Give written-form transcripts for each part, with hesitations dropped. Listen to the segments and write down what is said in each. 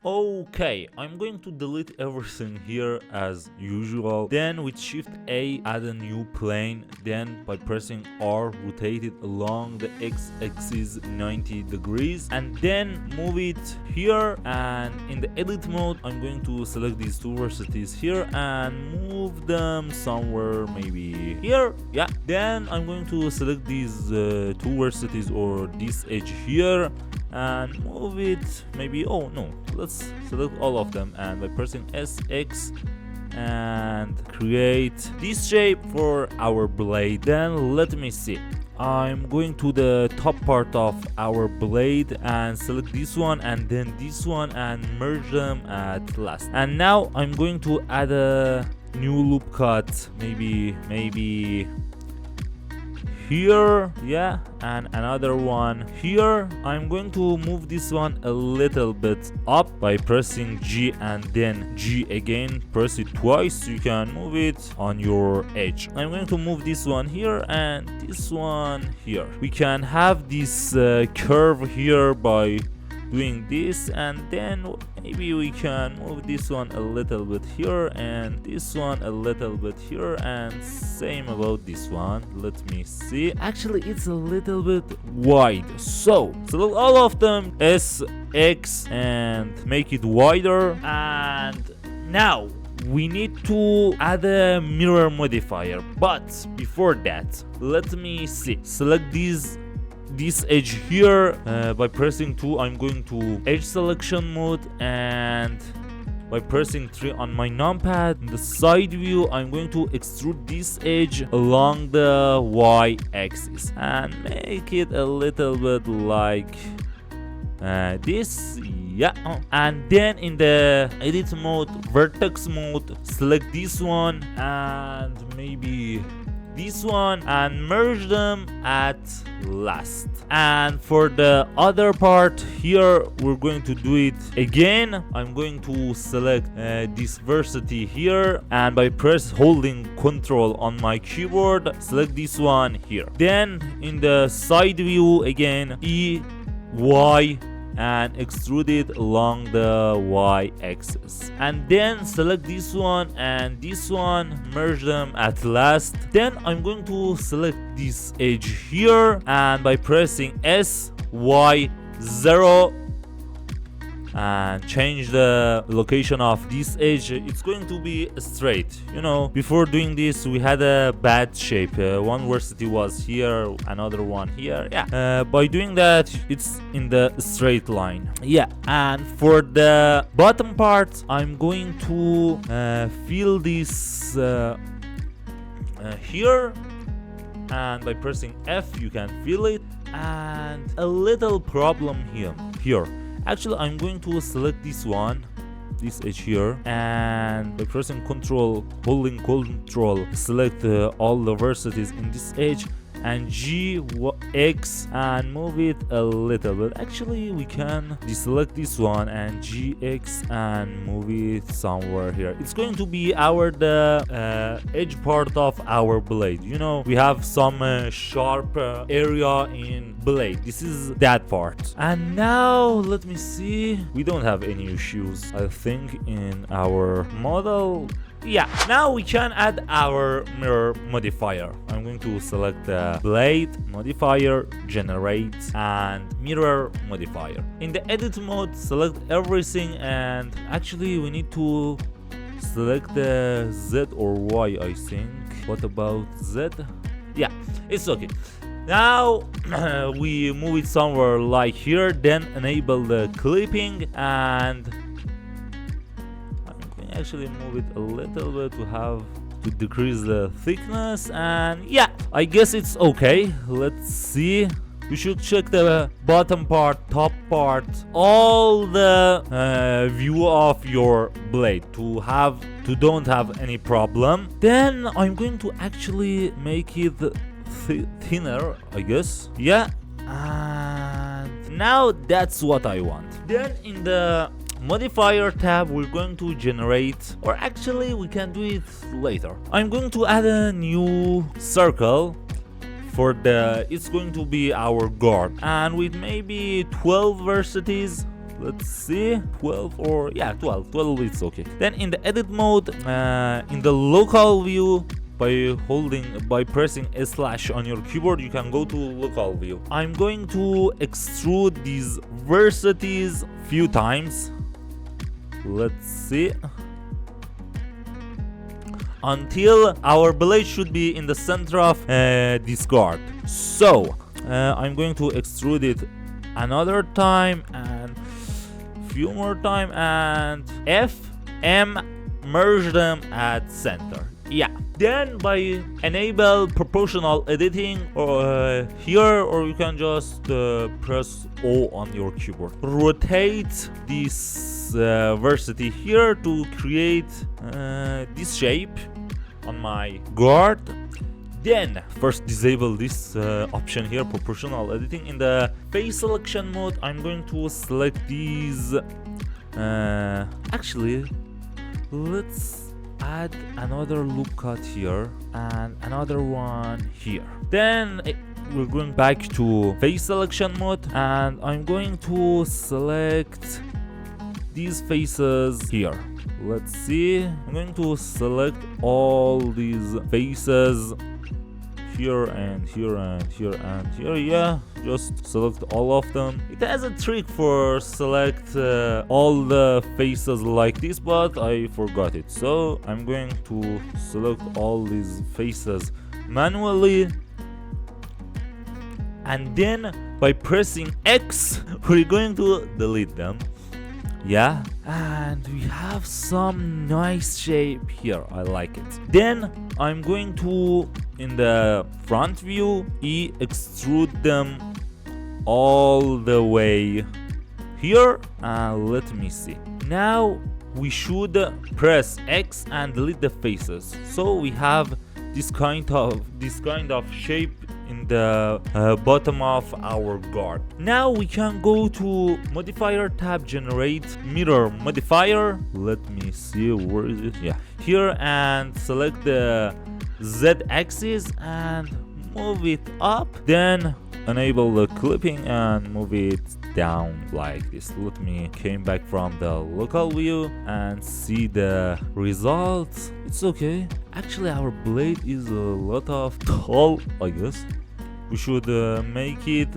Okay, I'm going to delete everything here as usual. Then with Shift A, add a new plane. Then by pressing R, rotate it along the X-axis 90 degrees. And then move it here. And in the edit mode, I'm going to select these two vertices here and move them somewhere, maybe here. Yeah. Then I'm going to select these two vertices or this edge here and move it maybe, oh no, let's select all of them, and by pressing SX and create this shape for our blade. Then let me see, I'm going to the top part of our blade and select this one and then this one and merge them at last. And now I'm going to add a new loop cut, maybe here, yeah, and another one here. I'm going to move this one a little bit up by pressing G and then G again. Press it twice, you can move it on your edge. I'm going to move this one here and this one here. We can have this curve here by doing this, and then maybe we can move this one a little bit here and this one a little bit here, and same about this one. Let me see, actually it's a little bit wide, so select all of them, S, X, and make it wider. And now we need to add a mirror modifier, but before that let me see, select this edge here by pressing 2. I'm going to edge selection mode, and by pressing 3 on my numpad, in the side view I'm going to extrude this edge along the Y axis and make it a little bit like this, yeah. And then in the edit mode, vertex mode, select this one and maybe this one and merge them at last. And for the other part here, we're going to do it again. I'm going to select this vertex here, and by holding Control on my keyboard, select this one here. Then in the side view again, E, Y, and extrude it along the Y axis, and then select this one and this one, merge them at last. Then I'm going to select this edge here, and by pressing S, Y, 0 and change the location of this edge, it's going to be straight. You know, before doing this we had a bad shape, one vertex was here, another one here, yeah. By doing that it's in the straight line, yeah. And for the bottom part I'm going to fill this here, and by pressing F you can fill it. And a little problem here. Actually, I'm going to select this one, this edge here, and by pressing Control, holding Control, select all the vertices in this edge, and G, X, and move it a little bit. Actually, we can deselect this one and GX and move it somewhere here. It's going to be the edge part of our blade. You know, we have some sharp area in blade. This is that part. And now let me see, we don't have any issues I think in our model. Yeah, now we can add our mirror modifier. I'm going to select the blade modifier, generate, and mirror modifier. In the edit mode, select everything, and actually we need to select the Z or Y, I think. What about Z? Yeah, it's okay. Now we move it somewhere like here, then enable the clipping, and actually move it a little bit to decrease the thickness. And yeah, I guess it's okay. Let's see, you should check the bottom part, top part, all the view of your blade to don't have any problem. Then I'm going to actually make it thinner, I guess, yeah. And now that's what I want. Then in the modifier tab we're going to generate, or actually we can do it later. I'm going to add a new circle for it's going to be our guard, and with maybe 12 vertices. let's see, 12 or yeah, 12 it's okay. Then in the edit mode, in the local view, by pressing slash on your keyboard, you can go to local view. I'm going to extrude these vertices few times. Let's see, until our blade should be in the center of this guard. So I'm going to extrude it another time and few more time, and F M merge them at center. Yeah. Then by enable proportional editing here, or you can just press O on your keyboard. Rotate this vertex here to create this shape on my guard. Then first disable this option here, proportional editing. In the face selection mode, I'm going to select these. Actually, let's add another loop cut here and another one here. Then we're going back to face selection mode, and I'm going to select these faces here. Let's see, I'm going to select all these faces here and here and here and here. Yeah, just select all of them. It has a trick for select all the faces like this, but I forgot it, so I'm going to select all these faces manually, and then by pressing X we're going to delete them. Yeah, and we have some nice shape here. I like it. Then I'm going to, in the front view, extrude them all the way here. Let me see. Now we should press X and delete the faces. So we have this kind of shape in the bottom of our guard. Now we can go to modifier tab, generate mirror modifier. Let me see, where is it? Yeah, here, and select the Z axis and move it up. Then enable the clipping and move it down like this. Let me came back from the local view and see the results. It's okay. Actually, our blade is a lot of tall, I guess. We should make it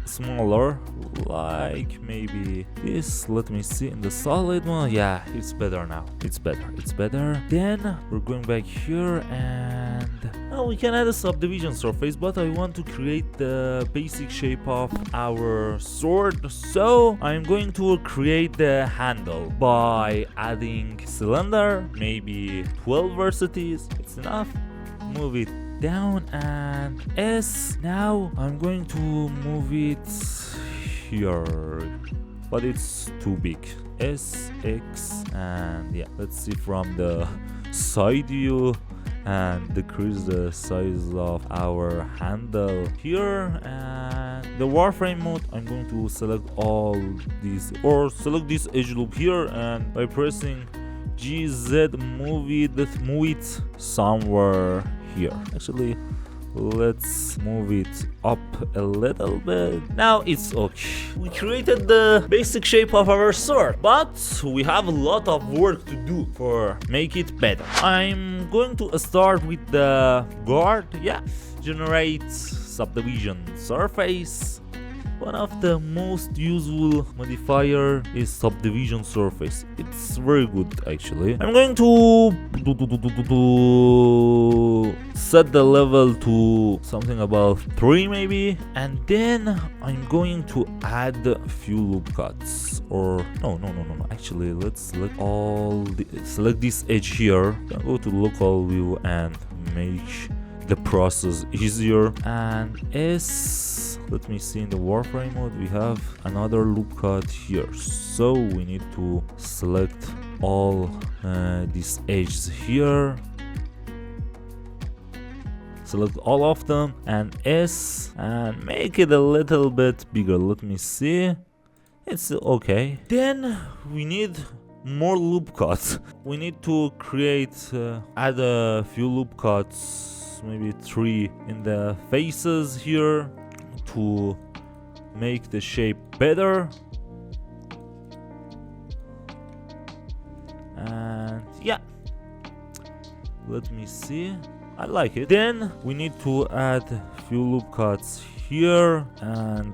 smaller, like maybe this. Let me see, in the solid one. Yeah, it's better now. It's better. Then we're going back here, and now we can add a subdivision surface, but I want to create the basic shape of our sword. So I'm going to create the handle by adding cylinder, maybe 12 vertices. It's enough. Move it down and S. Now I'm going to move it here, but it's too big. S, X, and yeah, let's see from the side view and decrease the size of our handle here. And the warframe mode, I'm going to select all these, or select this edge loop here, and by pressing GZ move it somewhere here. Actually, let's move it up a little bit. Now it's okay. We created the basic shape of our sword, but we have a lot of work to do for make it better. I'm going to start with the guard. Yeah, generate subdivision surface. One of the most useful modifier is subdivision surface. It's very good actually. I'm going to set the level to something about 3 maybe, and then I'm going to add a few loop cuts. Or no. Actually, let's select this edge here. Go to local view and make the process easier. And let me see, in the warframe mode we have another loop cut here, so we need to select all these edges here, select all of them, and S, and make it a little bit bigger. Let me see, it's okay. Then we need more loop cuts. We need to add a few loop cuts, maybe 3 in the faces here, to make the shape better. And yeah, let me see. I like it. Then we need to add few loop cuts here and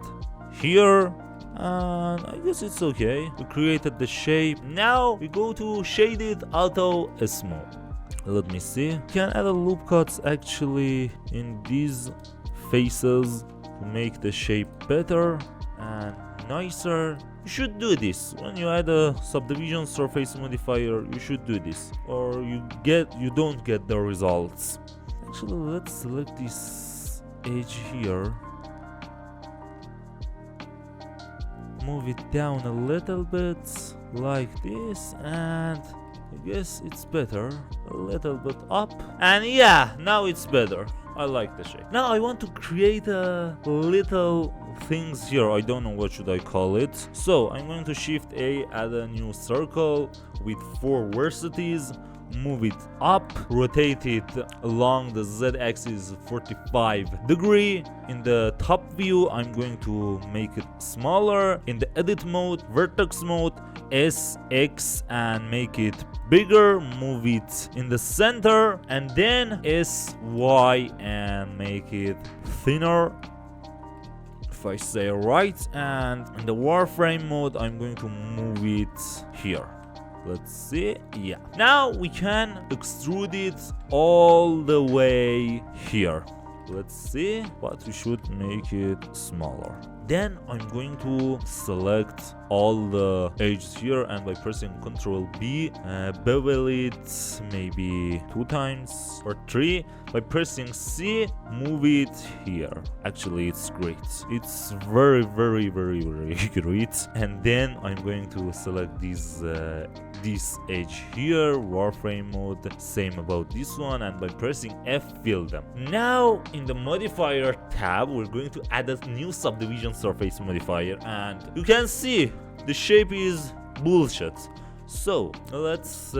here, and I guess it's okay. We created the shape. Now we go to shaded auto smooth. Let me see. You can add a loop cuts actually in these faces to make the shape better and nicer. You should do this when you add a subdivision surface modifier. You should do this, or you don't get the results. Actually, let's select this edge here, move it down a little bit like this, and I guess it's better. A little bit up, and yeah, now it's better. I like the shape. Now I want to create a little things here. I don't know what should I call it. So I'm going to Shift A, add a new circle with 4 vertices, move it up, rotate it along the z-axis 45 degree. In the top view, I'm going to make it smaller. In the edit mode, vertex mode, S, X, and make it bigger, move it in the center, and then S, Y, and make it thinner, if I say right. And in the Warframe mode, I'm going to move it here. Let's see. Yeah, now we can extrude it all the way here. Let's see, but we should make it smaller. Then I'm going to select all the edges here, and by pressing Ctrl B, bevel it maybe 2 times or 3. By pressing C, move it here. Actually, it's great. It's very great. And then I'm going to select this edge here, Warframe mode, same about this one, and by pressing F, fill them. Now in the modifier tab, we're going to add a new subdivision surface modifier, and you can see the shape is bullshit. So let's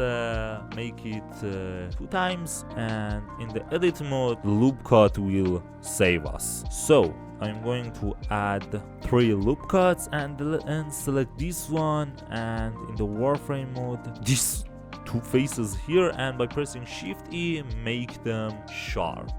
make it 2 times, and in the edit mode, the loop cut will save us. So I'm going to add 3 loop cuts and select this one, and in the Warframe mode, these 2 faces here, and by pressing Shift E, make them sharp.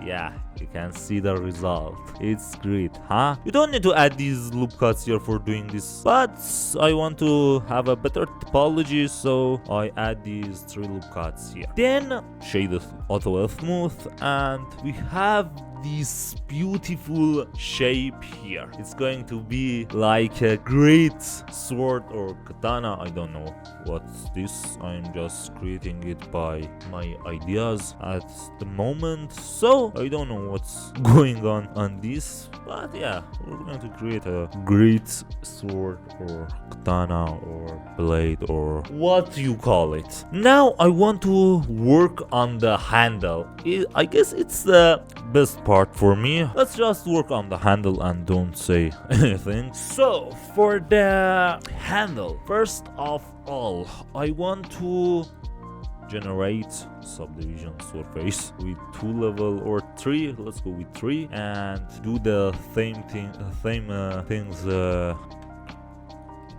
Yeah, you can see the result. It's great, huh? You don't need to add these loop cuts here for doing this, but I want to have a better topology, so I add these 3 loop cuts here. Then shaded auto smooth, and we have this beautiful shape here. It's going to be like a great sword or katana. I don't know what's this. I'm just creating it by my ideas at the moment, so I don't know what's going on this, but yeah, we're going to create a great sword or katana or blade or what you call it. Now I want to work on the handle. I guess it's the best part for me. Let's just work on the handle and don't say anything. So for the handle, first of all, I want to generate subdivision surface with 2 level or 3. Let's go with 3 and do the same things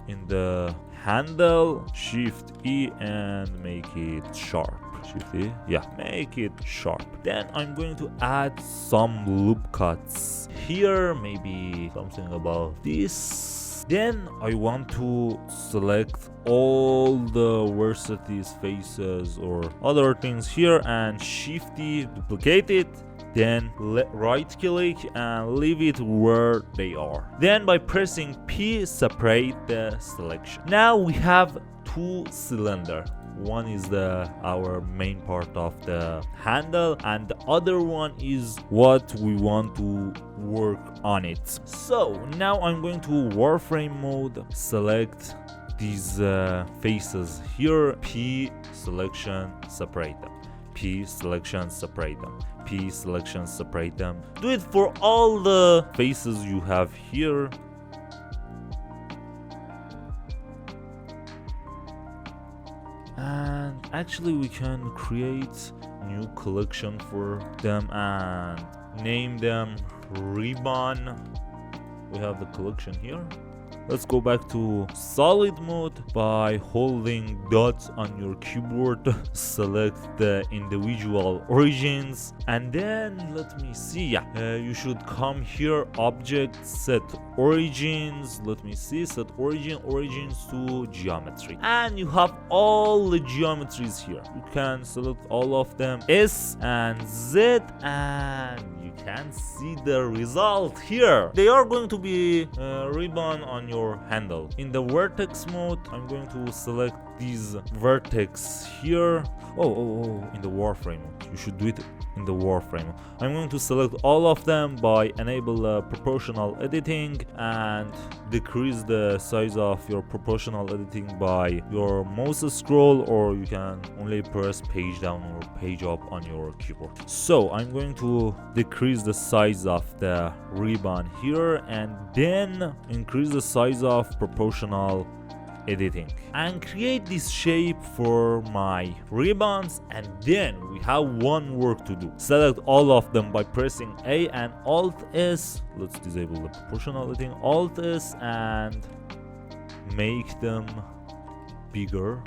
in the handle. Shift E and make it sharp. Shift E, yeah, make it sharp. Then I'm going to add some loop cuts here, maybe something about this. Then I want to select all the vertices, faces, or other things here, and Shift E, duplicate it. Then right click and leave it where they are. Then by pressing P, separate the selection. Now we have 2 cylinders. One is our main part of the handle, and the other one is what we want to work on it. So now I'm going to Warframe mode, select these faces here, P, selection, separate them. P, selection, separate them. P, selection, separate them. Do it for all the faces you have here. And actually we can create new collection for them and name them Ribbon. We have the collection here. let's go back to solid mode. By holding dots on your keyboard, select the individual origins, and then let me see. You should come here, object, set origins. Let me see, set origins to geometry, and you have all the geometries here. You can select all of them, S and Z, and you can see the result here. They are going to be ribbon on your handle. In the vertex mode, I'm going to select these vertex here. In the warframe mode. You should do it in the warframe. I'm going to select all of them by enable proportional editing and decrease the size of your proportional editing by your mouse scroll, or you can only press page down or page up on your keyboard. So I'm going to decrease the size of the ribbon here and then increase the size of proportional editing and create this shape for my ribbons. And then we have one work to do. Select all of them by pressing A and Alt S. Let's disable the proportional editing. Alt S and make them bigger.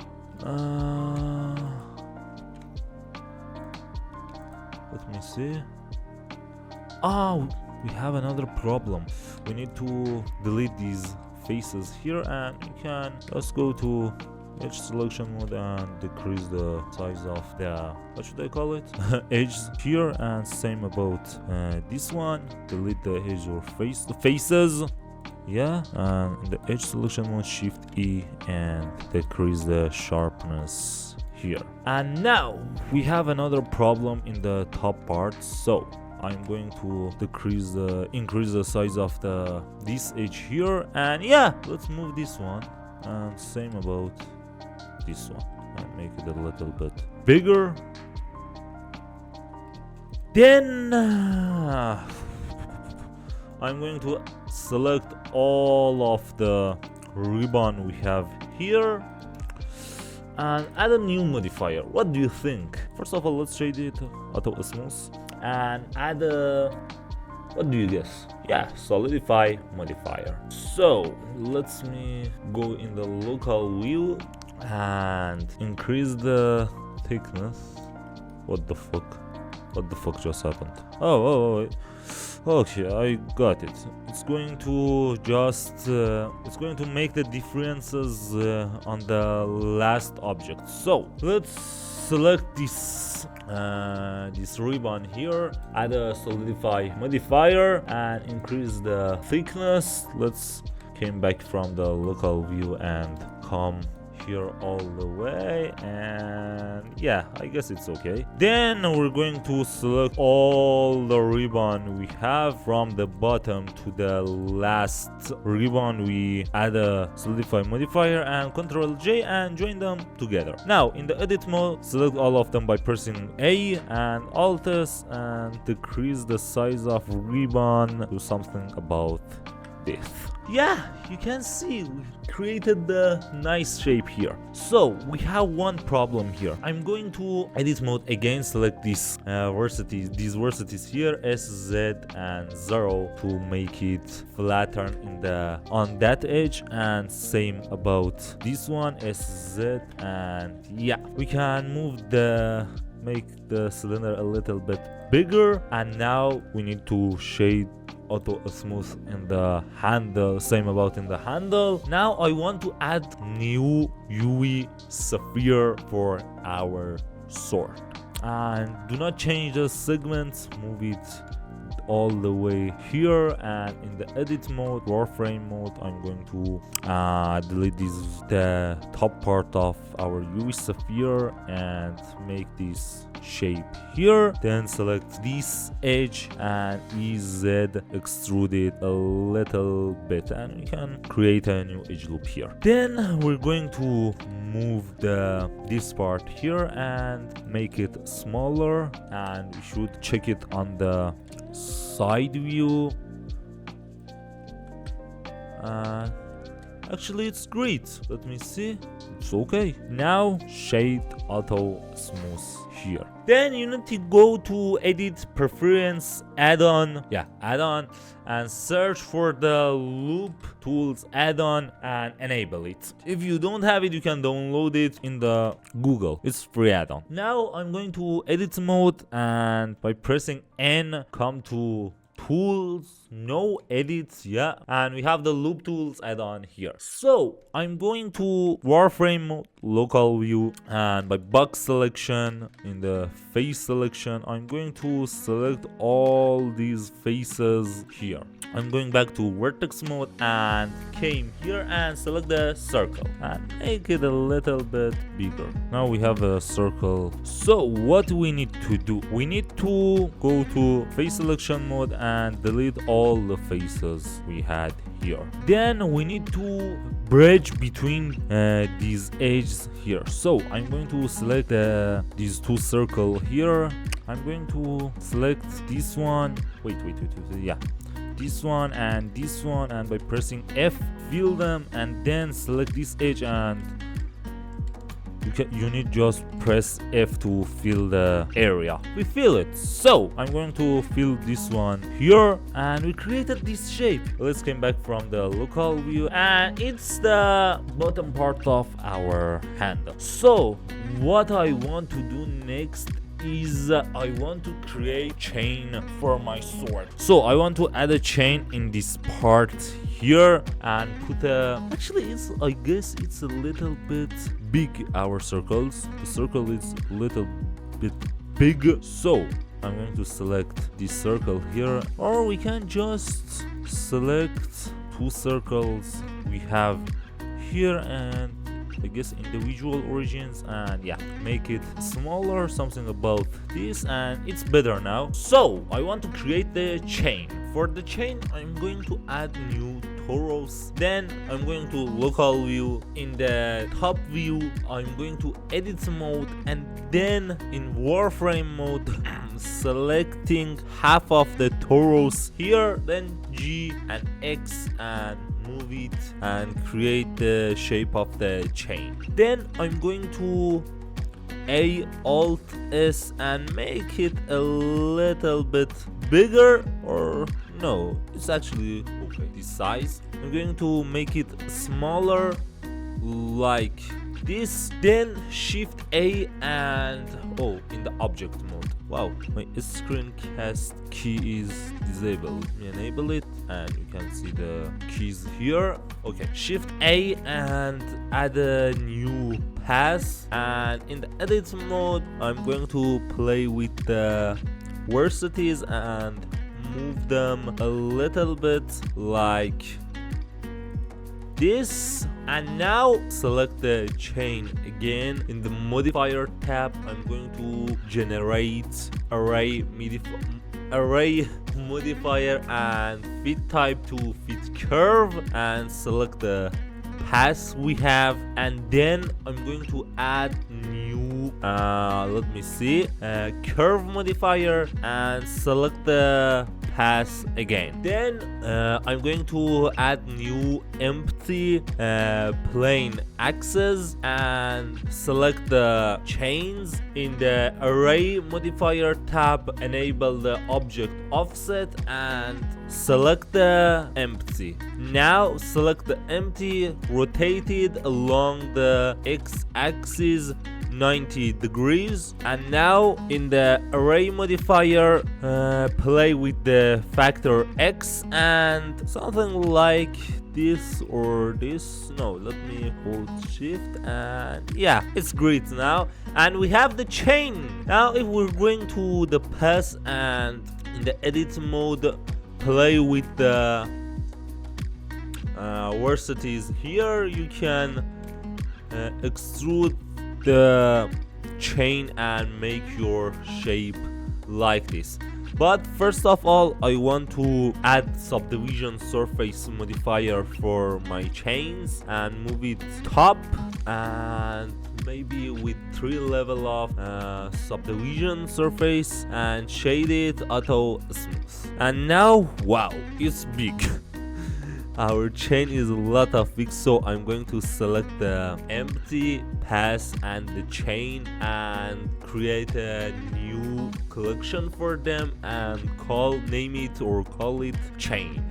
Let me see. We have another problem. We need to delete these faces here, and you can just go to edge selection mode and decrease the size of the, what should I call it, edges here, and same about this one. Delete the edge or faces. And in the edge selection mode, shift E and decrease the sharpness here. And now we have another problem in the top part. So I'm going to increase the size of this edge here, and let's move this one, and same about this one, and make it a little bit bigger. Then I'm going to select all of the ribbon we have here and add a new modifier. What do you think? First of all, let's shade it auto smooth and add a, what do you guess? Solidify modifier. So let me go in the local view and increase the thickness. What the fuck just happened? Okay, I got it. It's going to make the differences on the last object. So let's select this ribbon here, add a solidify modifier and increase the thickness. Let's came back from the local view and come here all the way, and I guess it's okay. Then we're going to select all the ribbon we have from the bottom to the last ribbon. We add a solidify modifier and Ctrl J and join them together. Now in the edit mode, select all of them by pressing A and Alt S and decrease the size of ribbon to something about this. You can see we created the nice shape here. So we have one problem here. I'm going to edit mode again, select these vertices here, S, Z and 0 to make it flatten on that edge, and same about this one, S, Z, and we can make the cylinder a little bit bigger. And now we need to shade auto smooth in the handle, same about in the handle. Now I want to add new UV sphere for our sword, and do not change the segments, move it all the way here. And in the edit mode, warframe mode, I'm going to delete the top part of our UV sphere and make this shape here. Then select this edge and EZ extrude it a little bit, and we can create a new edge loop here. Then we're going to move this part here and make it smaller, and we should check it on the side view. Actually, it's great. Let me see. It's okay. Now, shade auto smooth here. Then you need to go to edit preference add-on. Yeah, add-on, and search for the loop tools add-on and enable it. If you don't have it, you can download it in the Google. It's free add-on. Now I'm going to edit mode, and by pressing N, come to tools, no edits, yeah, and we have the loop tools add-on here. So I'm going to warframe mode, local view, and by box selection in the face selection, I'm going to select all these faces here. I'm going back to vertex mode and came here and select the circle and make it a little bit bigger. Now we have a circle. So what we need to do? We need to go to face selection mode and delete all the faces we had here. Then we need to bridge between these edges here. So I'm going to select these two circles here. I'm going to select this one. Wait, yeah. This one, and by pressing F, fill them, and then select this edge, and you need just press F to fill the area. We fill it. So I'm going to fill this one here, and we created this shape. Let's come back from the local view, and it's the bottom part of our handle. So what I want to do next is I want to create chain for my sword. So I want to add a chain in this part here and put a, actually I guess it's a little bit big, our circles. The circle is a little bit big, so I'm going to select this circle here, or we can just select two circles we have here and I guess individual origins, and yeah, make it smaller, something about this, and it's better now. So I want to create the chain. For the chain, I'm going to add new torus. Then I'm going to local view. In the top view, I'm going to edit mode, and then in warframe mode, selecting half of the torus here, then G and X, and move it and create the shape of the chain. Then I'm going to A Alt S and make it a little bit bigger, or no, it's actually okay this size. I'm going to make it smaller like this, then Shift A and in the object mode. Wow, my screencast key is disabled. Let me enable it and you can see the keys here. Okay, Shift A and add a new pass, and in the edit mode I'm going to play with the vertices and move them a little bit like this. And now select the chain again. In the modifier tab, I'm going to generate array modifier and fit type to fit curve, and select the pass we have, and then I'm going to add new let me see, curve modifier, and select the pass again. Then I'm going to add new empty plane axis and select the chains. In the array modifier tab, enable the object offset and select the empty. Now select the empty, rotate it along the x-axis 90 degrees, and now in the array modifier play with the factor x and something like this or this. No, let me hold shift, and yeah, it's great now, and we have the chain. Now if we're going to the pass and in the edit mode play with the vertices here, you can extrude the chain and make your shape like this. But first of all, I want to add subdivision surface modifier for my chains and move it top, and maybe with 3 level of subdivision surface, and shade it auto smooth. And now, wow, it's big. our chain is a lot of big, so I'm going to select the empty pass and the chain and create a new collection for them and name it or call it chain.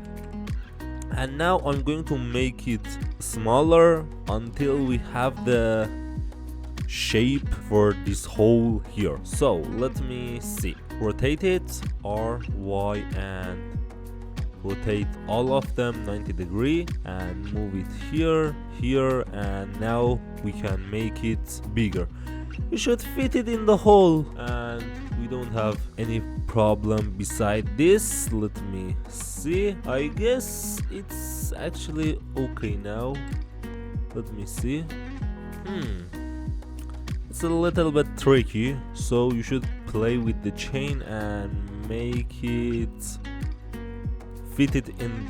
And now I'm going to make it smaller until we have the shape for this hole here. So let me see, rotate it R, Y, and rotate all of them 90 degree and move it here, here, and now we can make it bigger. You should fit it in the hole and we don't have any problem beside this. Let me see, I guess it's actually okay now. Let me see. It's a little bit tricky, so you should play with the chain and make it fit it in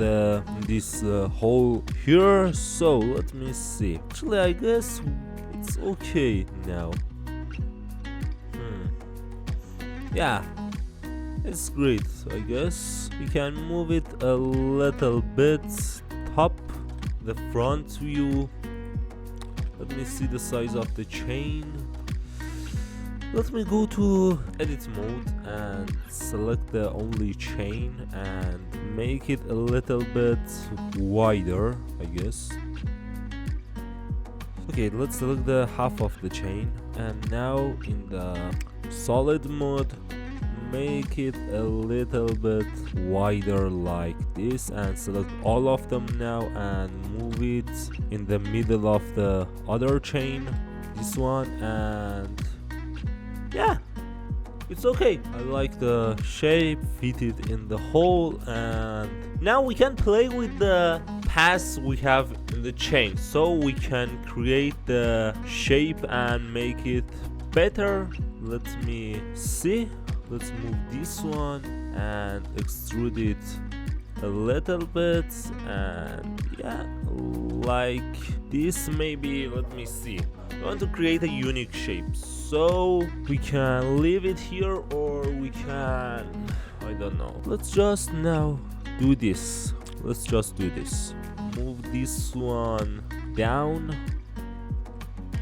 this hole here. So let me see, actually I guess it's okay now. Yeah, it's great. I guess we can move it a little bit top, the front view. Let me see the size of the chain. Let me go to edit mode and select the only chain and make it a little bit wider, I guess. Okay, let's select the half of the chain, and now in the solid mode make it a little bit wider like this and select all of them now and move it in the middle of the other chain, this one, and yeah, it's okay. I like the shape, fit it in the hole, and now we can play with the pass we have in the chain, so we can create the shape and make it better. Let me see, let's move this one and extrude it a little bit, and yeah, like this maybe. Let me see, I want to create a unique shape, so we can leave it here or we can, I don't know, let's just now do this. Let's just do this, move this one down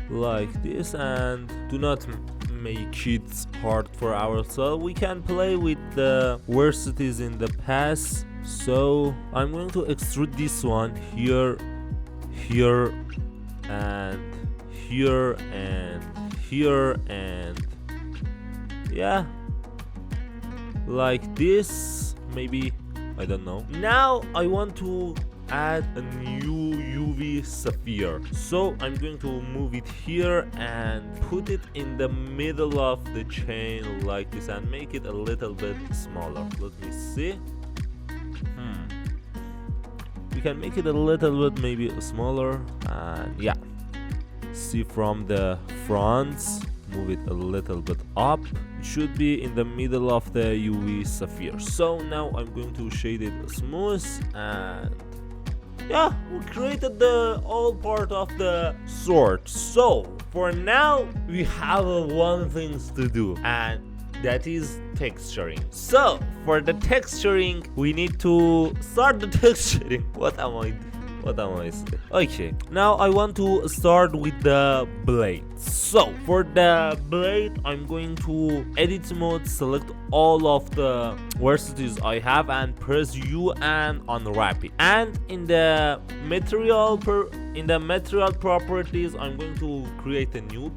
like this, and do not make it hard for ourselves. We can play with the varsities in the pass, so I'm going to extrude this one here, here, and here, and here, and yeah, like this maybe, I don't know. Now I want to add a new UV sphere, so I'm going to move it here and put it in the middle of the chain like this and make it a little bit smaller. Let me see. We can make it a little bit maybe smaller, and yeah, see from the front, move it a little bit up. It should be in the middle of the UV sphere. So now I'm going to shade it smooth, and yeah, we created the all part of the sword. So for now we have one thing to do, and that is texturing. So for the texturing we need to start the texturing. What am I saying? Okay, now I want to start with the blade. So for the blade I'm going to edit mode, select all of the varsities I have and press U and unwrap it. And in the material properties I'm going to create a new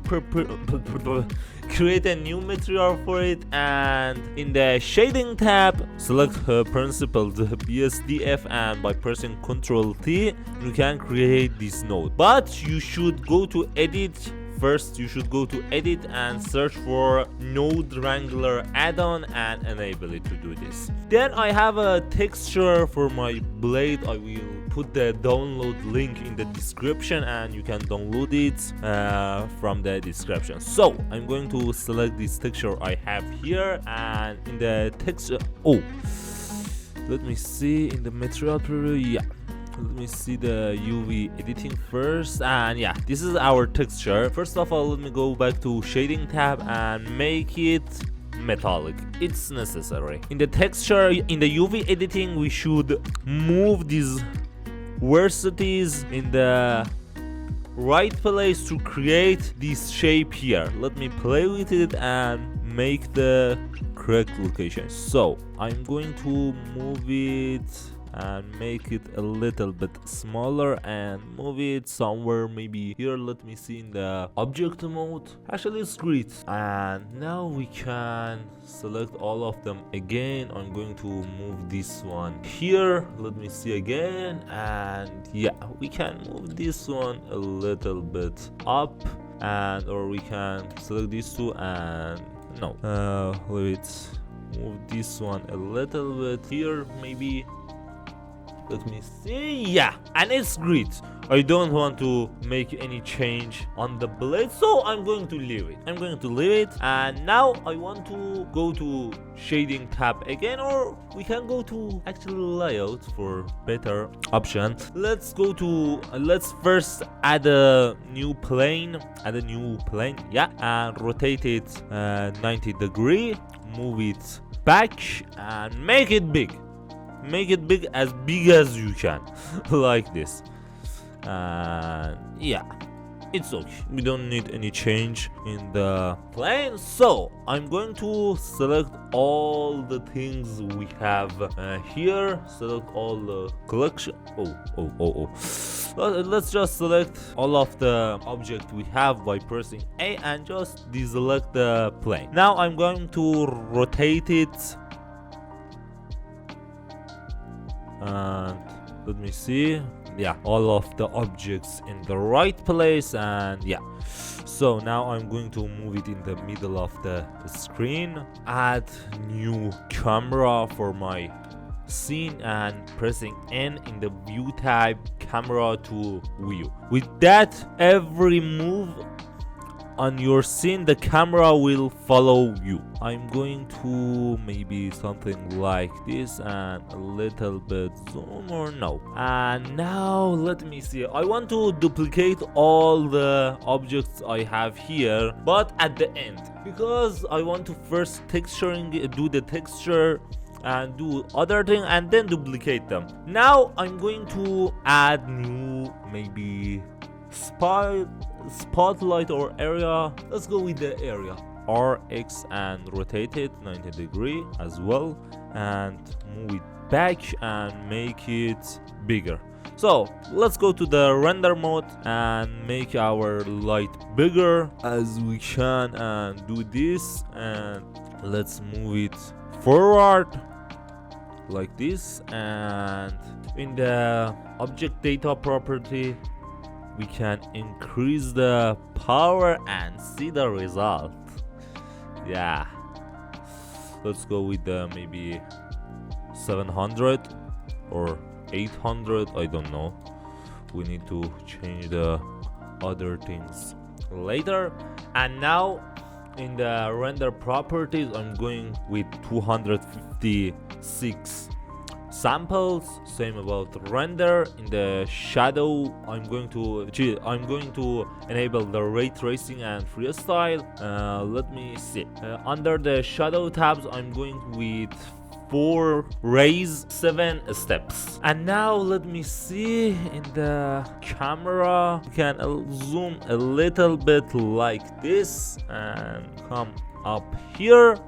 material for it, and in the shading tab select principled BSDF, and by pressing Ctrl T you can create this node. But you should go to edit first. You should go to edit and search for Node Wrangler add-on and enable it to do this. Then I have a texture for my blade. I will put the download link in the description and you can download it from the description. So I'm going to select this texture I have here, and in the texture, let me see, in the material preview, yeah, let me see the UV editing first, and yeah, this is our texture. First of all, let me go back to shading tab and make it metallic. It's necessary. In the texture, in the UV editing, we should move this vertices in the right place to create this shape here. Let me play with it and make the correct location. So I'm going to move it and make it a little bit smaller and move it somewhere maybe here. Let me see in the object mode. Actually it's great. And now we can select all of them again. I'm going to move this one here. Let me see again. And yeah, we can move this one a little bit up, and or we can select these two and no, let's move this one a little bit here maybe. Let me see. Yeah, and it's great. I don't want to make any change on the blade, so I'm going to leave it. And now I want to go to shading tab again, or we can go to actually layout for better option. Let's first add a new plane. Yeah, and rotate it 90 degree. Move it back and make it big. As big as you can. Like this. And yeah, it's okay. We don't need any change in the plane. So I'm going to select all the things we have here. Select all the collection. Let's just select all of the object we have by pressing A and just deselect the plane. Now I'm going to rotate it. And let me see. Yeah, all of the objects in the right place. And yeah, so now I'm going to move it in the middle of the screen. Add new camera for my scene and pressing N in the view tab, camera to view. With that, every move on your scene, the camera will follow you. I'm going to maybe something like this and a little bit zoom or no. And now let me see. I want to duplicate all the objects I have here, but at the end, because I want to first do the texture and do other thing and then duplicate them. Now I'm going to add new maybe spotlight or area. Let's go with the area. RX and rotate it 90 degree as well, and move it back and make it bigger. So let's go to the render mode and make our light bigger as we can and do this, and let's move it forward like this. And in the object data property we can increase the power and see the result. Yeah, let's go with the maybe 700 or 800. I don't know, we need to change the other things later. And now in the render properties I'm going with 256 samples. Same about render. In the shadow I'm going to enable the ray tracing and freestyle. Let me see. Under the shadow tabs I'm going with 4 rays, 7 steps. And now let me see. In the camera you can zoom a little bit like this and come up here.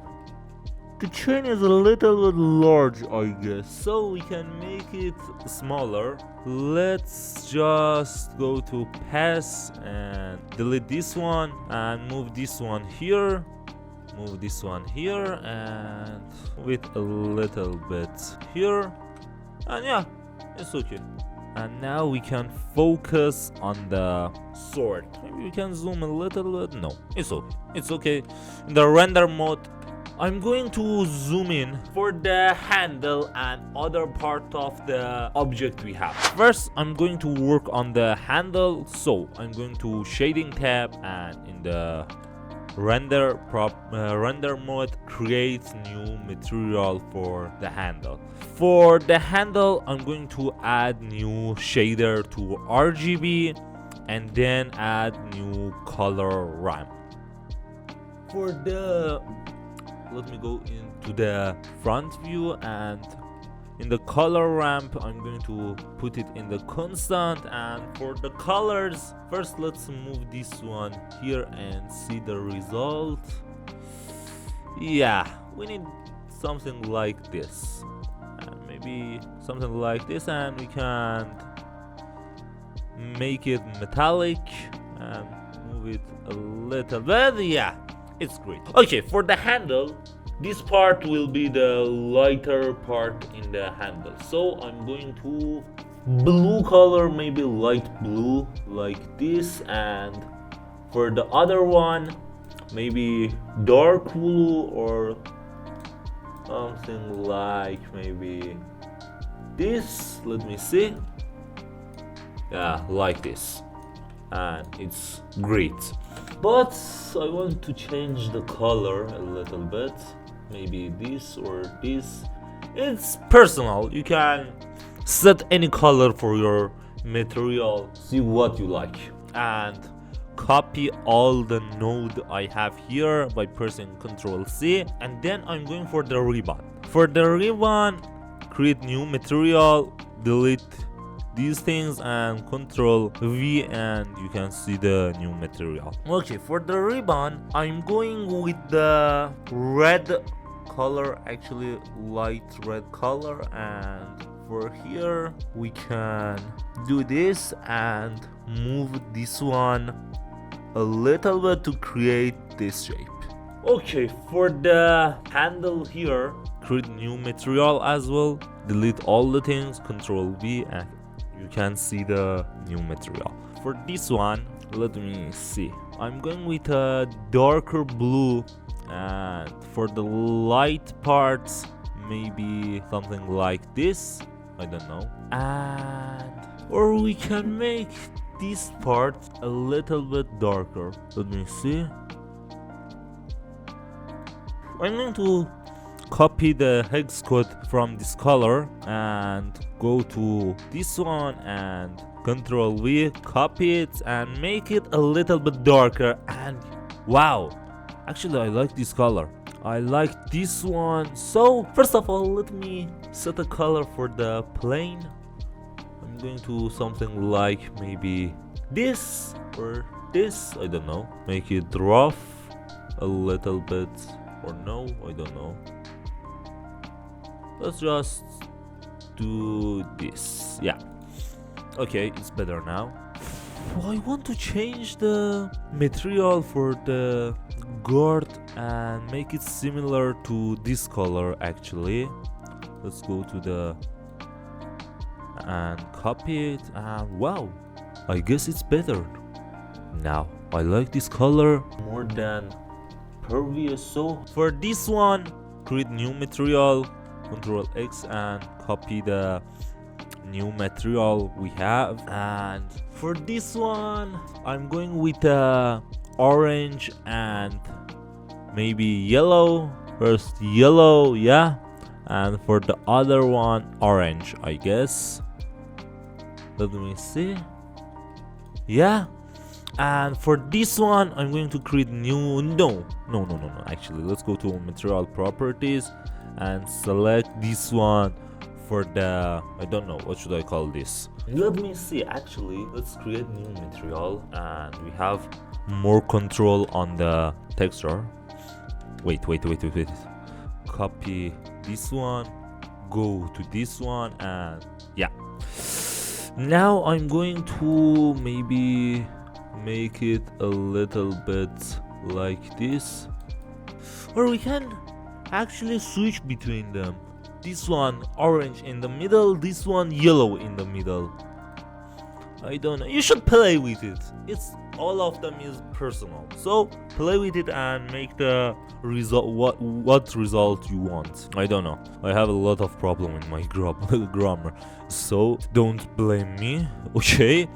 The chain is a little bit large, I guess, so we can make it smaller. Let's just go to pass and delete this one and move this one here. Move this one here and with a little bit here. And yeah, it's okay. And now we can focus on the sword. Maybe we can zoom a little bit. No, it's okay. It's okay. In the render mode I'm going to zoom in for the handle and other part of the object we have. First, I'm going to work on the handle. So I'm going to shading tab and in the render mode, create new material for the handle. For the handle, I'm going to add new shader to RGB and then add new color ramp. For the let me go into the front view and in the color ramp, I'm going to put it in the constant. And for the colors, first let's move this one here and see the result. Yeah, we need something like this, and maybe something like this, and we can make it metallic and move it a little bit. Yeah, it's great. Okay, for the handle, this part will be the lighter part in the handle, so I'm going to blue color, maybe light blue like this. And for the other one, maybe dark blue or something like maybe this. Let me see. Yeah, like this, and it's great. But I want to change the color a little bit, maybe this or this. It's personal, you can set any color for your material, see what you like. And copy all the node I have here by pressing Ctrl C, and then I'm going for the ribbon. For the ribbon, create new material, delete these things, and Ctrl V, and you can see the new material. Okay, for the ribbon, I'm going with the red color, actually light red color. And for here, we can do this and move this one a little bit to create this shape. Okay, for the handle here, create new material as well, delete all the things, Ctrl V, and you can see the new material. For this one, let me see, I'm going with a darker blue, and for the light parts, maybe something like this, I don't know. And or we can make this part a little bit darker. Let me see. I'm going to copy the hex code from this color and go to this one and Ctrl V, copy it and make it a little bit darker. And wow, actually I like this color, I like this one. So first of all, let me set a color for the plane. I'm going to something like maybe this or this, I don't know. Make it rough a little bit, or no, I don't know. Let's just do this. Yeah, okay, it's better now. I want to change the material for the guard and make it similar to this color. Actually, let's go to the and copy it, and wow, I guess it's better now. I like this color more than previous. So for this one, create new material, Ctrl X, and copy the new material we have. And for this one, I'm going with orange and maybe yellow. First yellow, yeah, and for the other one, orange, I guess. Let me see. Yeah, and for this one, I'm going to create new. No. Actually, let's go to material properties and select this one for the, I don't know, what should I call this? Let me see. Actually, let's create new material, and we have more control on the texture. Wait. Copy this one, go to this one, and yeah. Now I'm going to maybe make it a little bit like this, or we can actually switch between them. This one orange in the middle, this one yellow in the middle. I don't know, you should play with it. It's all of them is personal, so play with it and make the result what result you want. I don't know, I have a lot of problem in my grammar, so don't blame me, okay?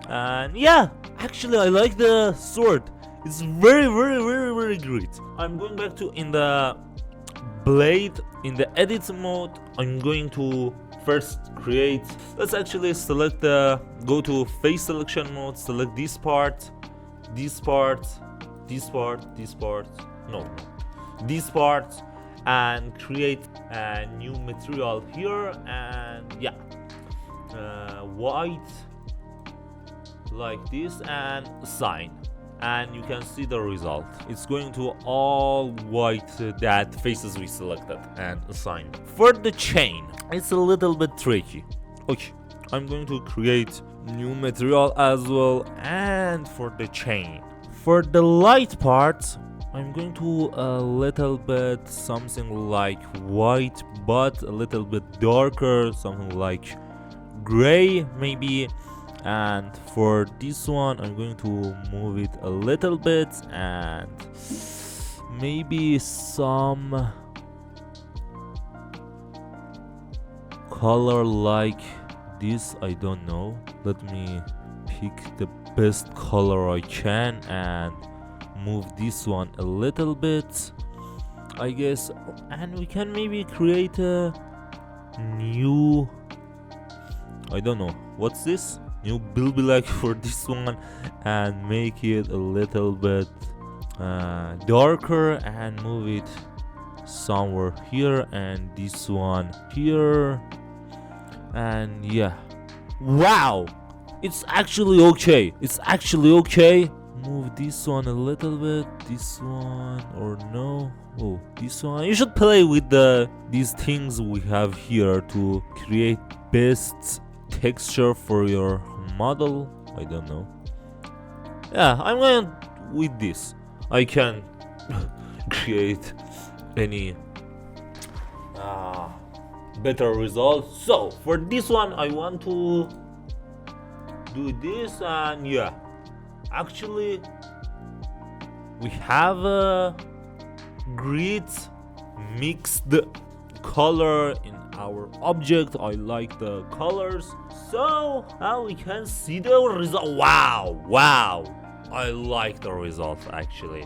And yeah, actually I like the sword, it's very great. I'm going back to in the blade, in the edit mode. I'm going to first create, let's actually select the, go to face selection mode, select this part, this part, this part, this part, no, this part, and create a new material here, and yeah, white like this and sign, and you can see the result. It's going to all white that faces we selected and assigned. For the chain, it's a little bit tricky. Okay, I'm going to create new material as well. And for the chain, for the light part, I'm going to a little bit something like white but a little bit darker, something like gray maybe. And for this one, I'm going to move it a little bit and maybe some color like this. I don't know. Let me pick the best color I can and move this one a little bit, I guess. And we can maybe create a new, I don't know, what's this? New bilbilak for this one, and make it a little bit darker and move it somewhere here, and this one here. And yeah, wow, it's actually okay. It's actually okay. Move this one a little bit, this one, or no? Oh, this one. You should play with these things we have here to create best texture for your model. I don't know. Yeah, I'm going with this. I can create any better results. So for this one, I want to do this, and yeah, actually we have a great mixed color in our object. I like the colors, so now we can see the result. Wow, I like the result actually.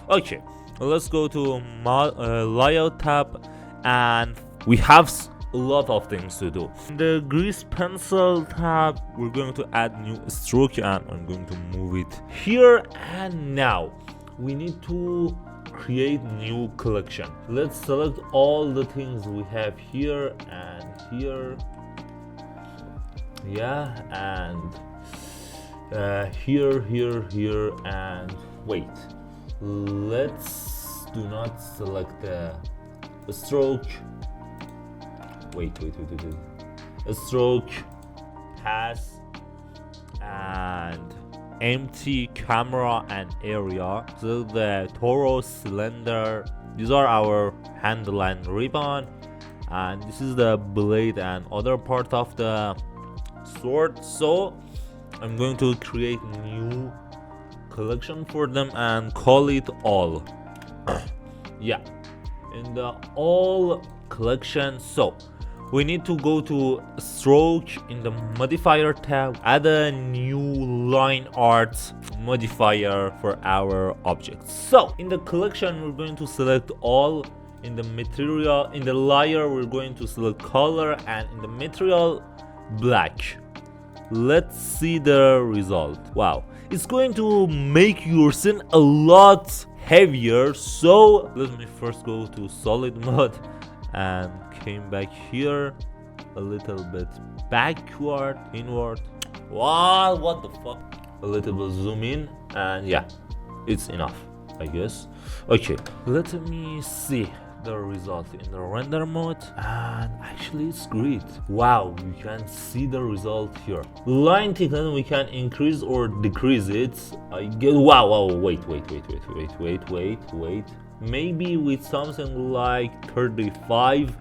Okay, let's go to layout tab, and we have a lot of things to do. In the grease pencil tab, we're going to add new stroke, and I'm going to move it here. And now we need to create new collection. Let's select all the things we have here and here, yeah, and here, and wait, let's do not select the stroke. Wait. A stroke, pass, and empty, camera, and area. So the torus, cylinder, these are our handle and ribbon, and this is the blade and other part of the sword. So I'm going to create a new collection for them and call it all. Yeah, in the all collection. So we need to go to stroke in the modifier tab, add a new line art modifier for our object. So in the collection, we're going to select all. In the material, in the layer, we're going to select color, and in the material, black. Let's see the result. Wow, it's going to make your scene a lot heavier. So let me first go to solid mode and came back here a little bit backward, inward. Wow, what the fuck? A little bit zoom in, and yeah, it's enough, I guess. Okay, let me see the result in the render mode, and actually it's great. Wow, you can see the result here. Line thickness, we can increase or decrease it. I get, wow, wait. Maybe with something like 35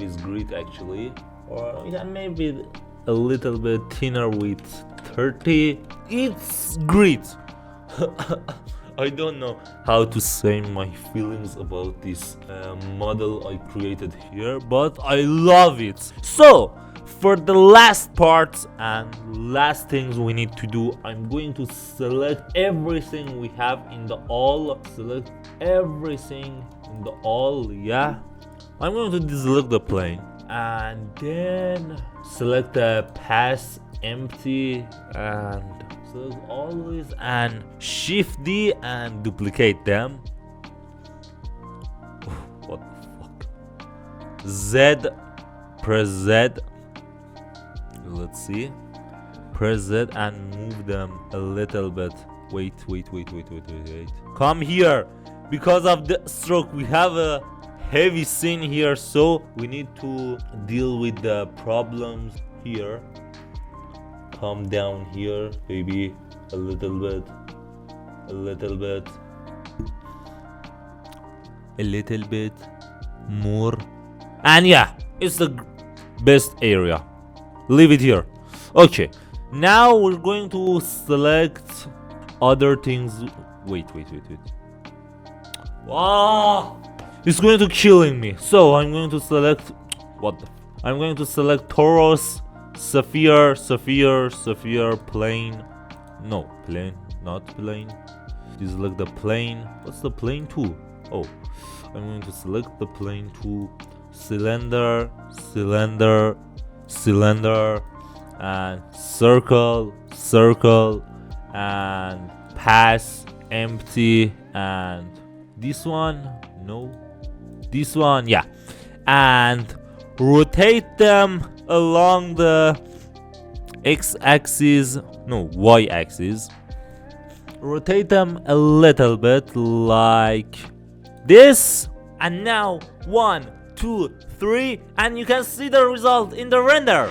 is great actually, or we can maybe a little bit thinner with 30. It's great. I don't know how to say my feelings about this model I created here, but I love it. So for the last part and last things we need to do, I'm going to select everything we have in the all. Select everything in the all, yeah. I'm going to deselect the plane, and then select the pass empty, and select always, and shift D and duplicate them. What the Z, press Z. Let's see. Press Z and move them a little bit. Wait. Come here. Because of the stroke, we have a heavy scene here, so we need to deal with the problems here. Come down here, maybe a little bit, a little bit more, and yeah, it's the best area. Leave it here. Okay, now we're going to select other things. Wait. Wow, it's going to killing me. So I'm going to select I'm going to select Torus, Sapphire, plane. No, plane, not plane. Select the plane. What's the plane tool? Oh, I'm going to select the plane tool. Cylinder, and circle, and pass, empty, and this one, no, this one, yeah, and rotate them along the x-axis, no, y-axis. Rotate them a little bit like this, and now 1, 2, 3, and you can see the result in the render.